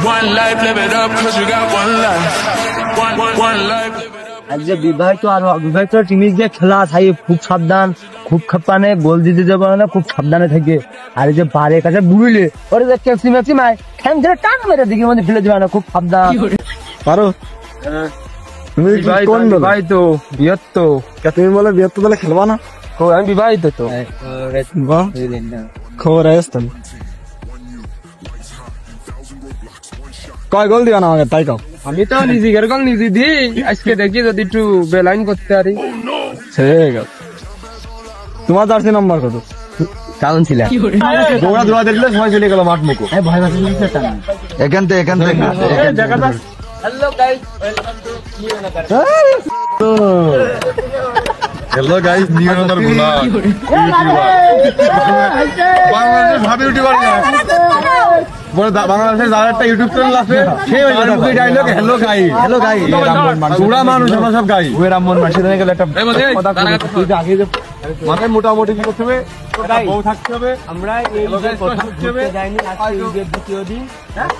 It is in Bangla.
One life, live it up, cause you got one life. One life. আর যে বিবাহিত আর অবিবাহিত টিমে যে খেলা থাকে খুব সাবধান, খুব খাপানে গোল দিতে যাবে না, খুব সাবধানে থাকে। আর এই যে বাড়ির কাছে বুড়িলে ওরে যে ক্যাপসি ম্যাপসি মায় ঠ্যাং ধরে টান মেরে দিকে মধ্যে ফেলে দেবে না, খুব সাবধান। পারো তুমি কোন বিবাহিত বিয়ত্ত? তুমি বলে বিয়ত্ত তাহলে খেলবা না? আমি বিবাহিত তো। খবর আসতাম কয় গোল দিবা না আমাকে তাই কাও? আমি তো নিজে এরকম নিজে দিই, আজকে দেখি যদি একটু বেলাইন করতে পারি। ঠিক আছে, তোমার জার্সি নাম্বার কত? কারণ ছিল দৌড়া দৌড়া দেখলে সময় চলে গেল মাঠ মুখো। এখান থেকে hello guys, hello guys, new year Bhola Bangladesh ভাবি ইউটিউবার না বড় বাংলাদেশের যার একটা ইউটিউব চ্যানেল আছে সেই ওই ডায়লগ হ্যালো গাই পুরা মানুষ আমরা সব গাই ওই রামমোহন মাসি ধরে গেল একটা কথা কই আগে যে মানে মোটামুটি কি করতে হবে, বউ থাকতে হবে। আমরা এই যে প্রথম ঘুরতে যাইনি, আজকে এই যে দ্বিতীয় দিন। হ্যাঁ